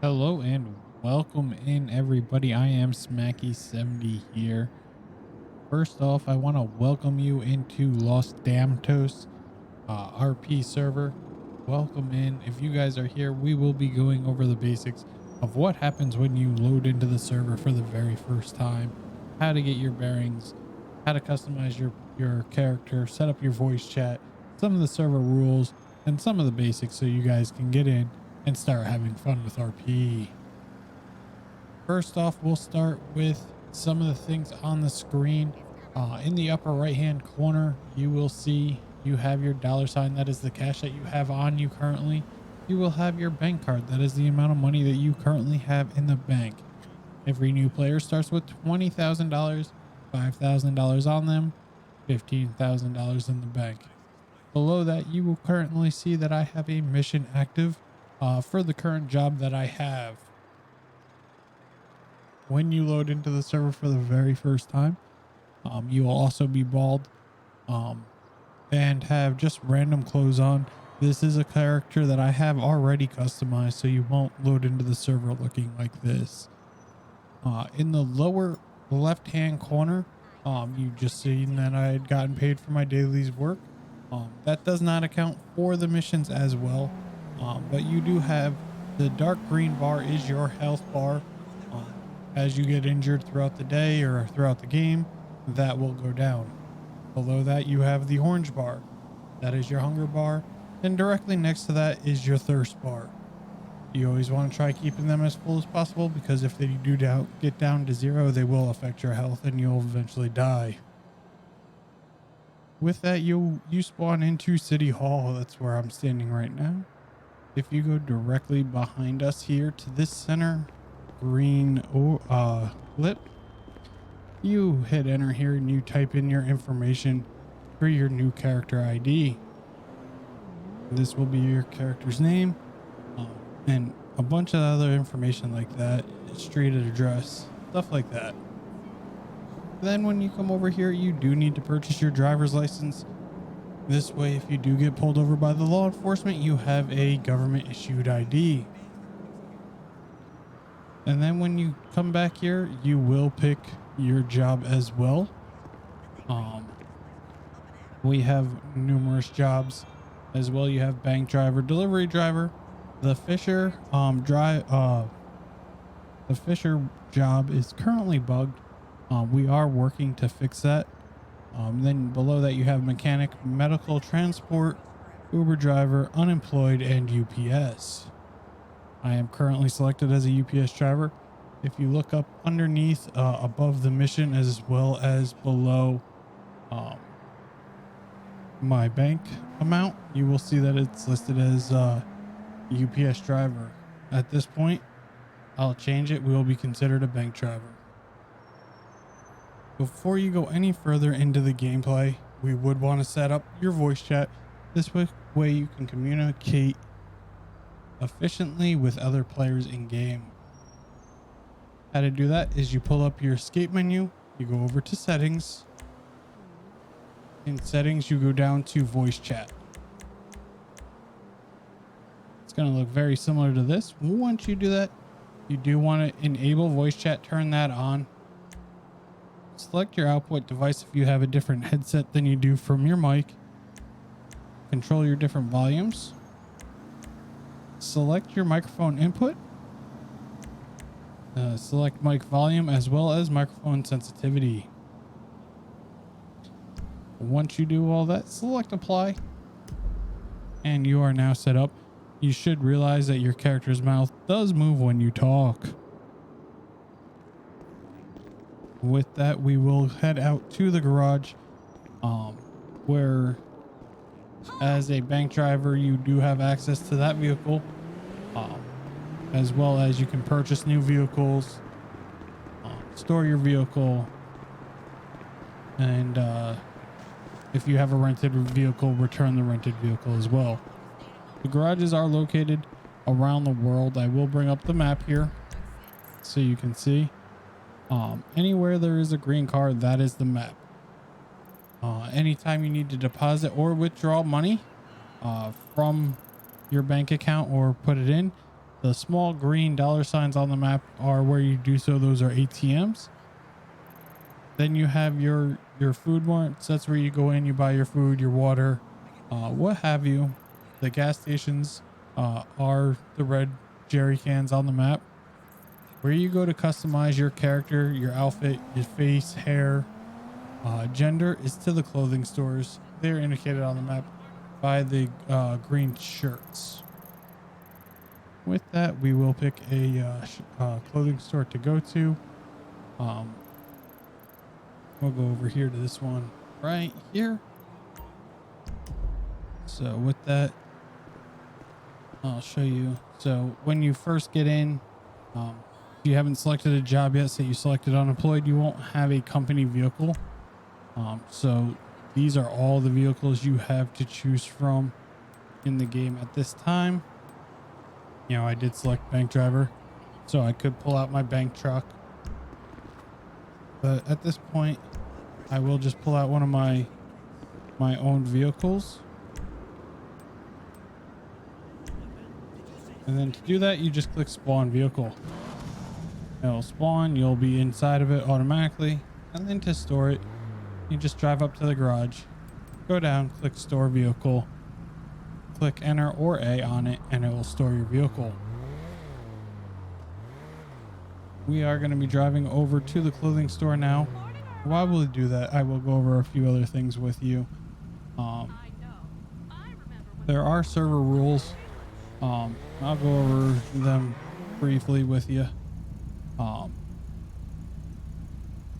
Hello and welcome in everybody. I am Smacky70 here. First off, I want to welcome you into Los Damtos RP server. Welcome in. If you guys are here, we will be going over the basics of what happens when you load into the server for the very first time, how to get your bearings, how to customize your character, set up your voice chat, some of the server rules, and some of the basics so you guys can get in and start having fun with RP. First off, we'll start with some of the things on the screen. In the upper right hand corner, you will see you have your $sign. That is the cash that you have on you currently. You will have your bank card. That is the amount of money that you currently have in the bank. Every new player starts with $20,000, $5,000 on them, $15,000 in the bank. Below that, you will currently see that I have a mission active for the current job that I have. When you load into the server for the very first time, you will also be bald and have just random clothes on. This is a character that I have already customized, so you won't load into the server looking like this. In the lower left hand corner, you just seen that I had gotten paid for my daily's work. That does not account for the missions as well, but you do have the dark green bar is your health bar. As you get injured throughout the day or throughout the game, that will go down. Below that, you have the orange bar. That is your hunger bar. And directly next to that is your thirst bar. You always want to try keeping them as full as possible, because if they do get down to 0, they will affect your health and you'll eventually die. With that, you spawn into City Hall. That's where I'm standing right now. If you go directly behind us here to this center green lip, you hit enter here and you type in your information for your new character ID. This will be your character's name and a bunch of other information like that, street address, stuff like that. Then when you come over here, you do need to purchase your driver's license. This way, if you do get pulled over by the law enforcement, you have a government issued ID. And then when you come back here, you will pick your job as well. We have numerous jobs as well. You have bank driver, delivery driver, the fisher the fisher job is currently bugged. We are working to fix that. Then below that, you have mechanic, medical, transport, Uber driver, unemployed, and UPS. I am currently selected as a UPS driver. If you look up underneath, above the mission, as well as below my bank amount, you will see that it's listed as UPS driver. At this point, I'll change it. We will be considered a bank driver. Before you go any further into the gameplay, we would want to set up your voice chat. This way you can communicate efficiently with other players in game. How to do that is you pull up your escape menu, you go over to settings. In settings, you go down to voice chat. It's going to look very similar to this. Once you do that, you do want to enable voice chat, turn that on. Select your output device if you have a different headset than you do from your mic. Control your different volumes. Select your microphone input. Select mic volume as well as microphone sensitivity. Once you do all that, select apply. And you are now set up. You should realize that your character's mouth does move when you talk. With that, we will head out to the garage, where as a bank driver, you do have access to that vehicle, as well as you can purchase new vehicles, store your vehicle, and if you have a rented vehicle, return the rented vehicle as well. The garages are located around the world. I will bring up the map here so you can see. Anywhere there is a green car, that is the map. Anytime you need to deposit or withdraw money from your bank account or put it in, the small green dollar signs on the map are where you do so. Those are ATMs. Then you have your food marts. That's where you go in, you buy your food, your water, what have you. The gas stations are the red jerry cans on the map, where you go to customize your character, your outfit, your face, hair. Gender is to the clothing stores. They're indicated on the map by the green shirts. With that, we will pick a clothing store to go to. We'll go over here to this one right here. So with that, I'll show you. So when you first get in, if you haven't selected a job yet, say you selected unemployed, you won't have a company vehicle. So these are all the vehicles you have to choose from in the game at this time. You know, I did select bank driver, so I could pull out my bank truck. But at this point, I will just pull out one of my own vehicles. And then to do that, you just click spawn vehicle. It'll spawn, you'll be inside of it automatically. And then to store it, you just drive up to the garage, go down, click store vehicle, click enter or A on it, and it will store your vehicle. We are going to be driving over to the clothing store now. While we do that, I will go over a few other things with you. There are server rules. I'll go over them briefly with you.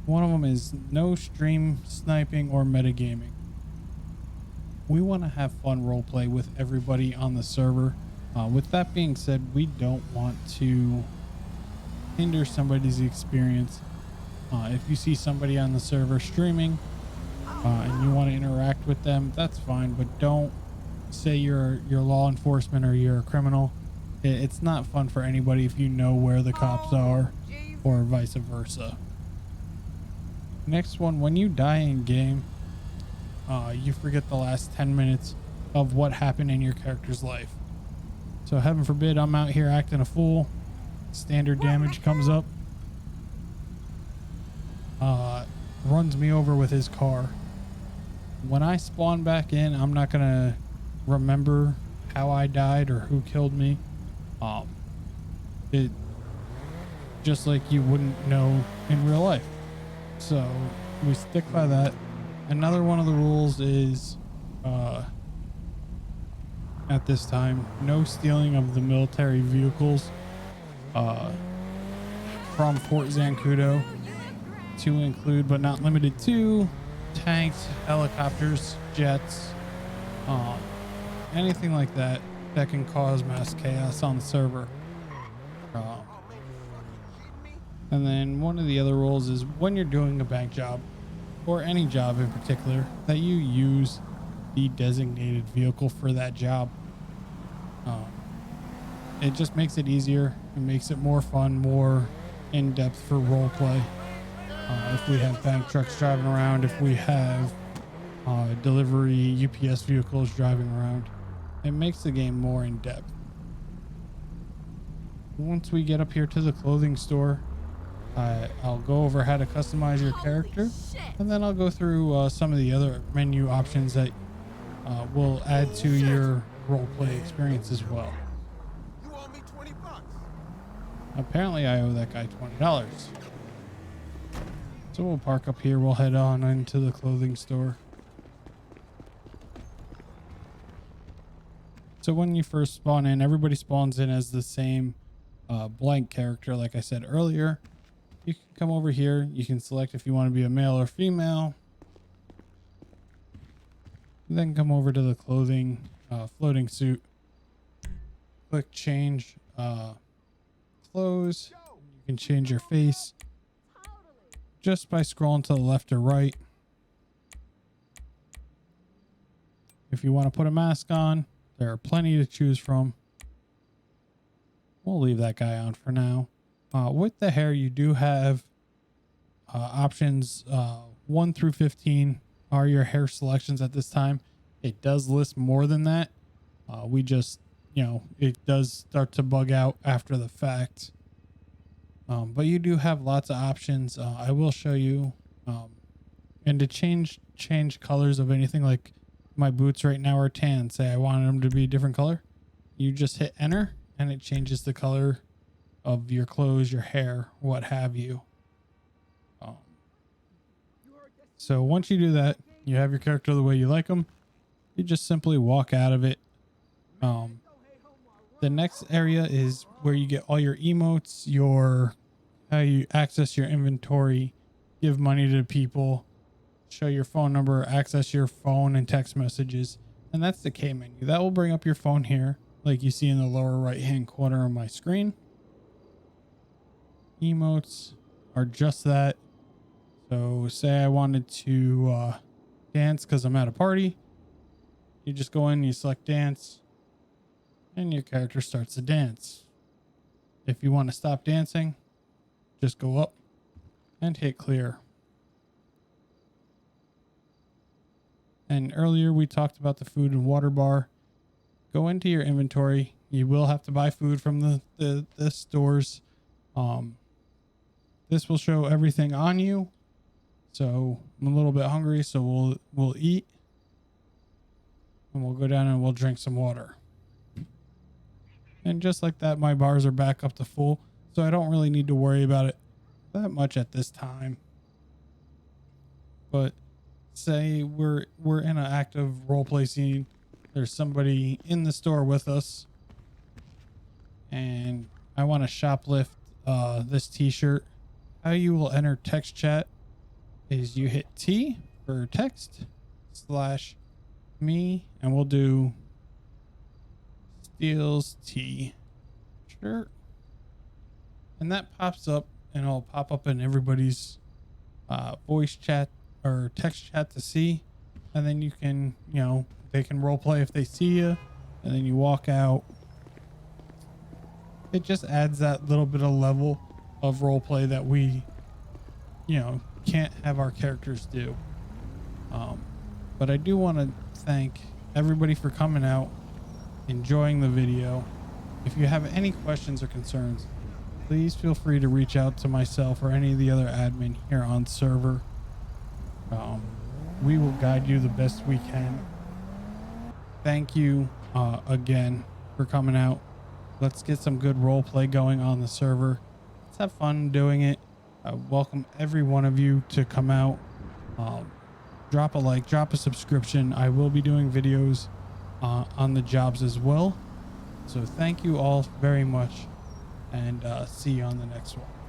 One of them is no stream sniping or metagaming. We want to have fun roleplay with everybody on the server. With that being said, we don't want to hinder somebody's experience. If you see somebody on the server streaming and you want to interact with them, that's fine, but don't say you're law enforcement or you're a criminal. It's not fun for anybody if you know where the cops are, or vice versa. Next one, when you die in game, you forget the last 10 minutes of what happened in your character's life. So heaven forbid I'm out here acting a fool, standard damage comes up, runs me over with his car. When I spawn back in, I'm not gonna remember how I died or who killed me. It just like you wouldn't know in real life. So we stick by that. Another one of the rules is at this time, no stealing of the military vehicles from Fort Zancudo, to include but not limited to tanks, helicopters, jets, anything like that that can cause mass chaos on the server. And then one of the other rules is when you're doing a bank job, or any job in particular, that you use the designated vehicle for that job. It just makes it easier. It makes it more fun, more in-depth for role play. If we have bank trucks driving around, if we have delivery UPS vehicles driving around, it makes the game more in-depth. Once we get up here to the clothing store, I'll go over how to customize your character, and then I'll go through some of the other menu options that will add to your roleplay experience as well. You owe me $20. Apparently I owe that guy $20. So we'll park up here, we'll head on into the clothing store. So when you first spawn in, everybody spawns in as the same blank character, like I said earlier. You can come over here, you can select if you want to be a male or female. And then come over to the clothing floating suit. Click change clothes. You can change your face just by scrolling to the left or right. If you want to put a mask on, there are plenty to choose from. We'll leave that guy on for now. With the hair, you do have Options 1 through 15 are your hair selections at this time. It does list more than that. We just, it does start to bug out after the fact. But you do have lots of options. I will show you. And to change colors of anything, like my boots right now are tan. Say I wanted them to be a different color. You just hit enter and it changes the color of your clothes, your hair, what have you. So once you do that, you have your character the way you like them. You just simply walk out of it. The next area is where you get all your emotes, how you access your inventory, give money to people, show your phone number, access your phone and text messages. And that's the K menu. That will bring up your phone here, like you see in the lower right hand corner of my screen. Emotes are just that. So say I wanted to dance because I'm at a party. You just go in, you select dance, and your character starts to dance. If you want to stop dancing, just go up and hit clear. And earlier we talked about the food and water bar. Go into your inventory. You will have to buy food from the stores. This will show everything on you. So I'm a little bit hungry, so we'll eat. And we'll go down and we'll drink some water. And just like that, my bars are back up to full. So I don't really need to worry about it that much at this time. But say we're in an active roleplay scene. There's somebody in the store with us. And I want to shoplift this t-shirt. How you will enter text chat is you hit T for text / me, and we'll do steals T shirt, and that pops up, and it'll pop up in everybody's voice chat or text chat to see. And then you can, they can role play if they see you, and then you walk out. It just adds that little bit of level of role play that we can't have our characters do. But I do want to thank everybody for coming out, enjoying the video. If you have any questions or concerns, please feel free to reach out to myself or any of the other admin here on server. We will guide you the best we can. Thank you again for coming out. Let's get some good role play going on the server. Let's have fun doing it. I welcome every one of you to come out. Drop a like, drop a subscription. I will be doing videos on the jobs as well. So thank you all very much, and see you on the next one.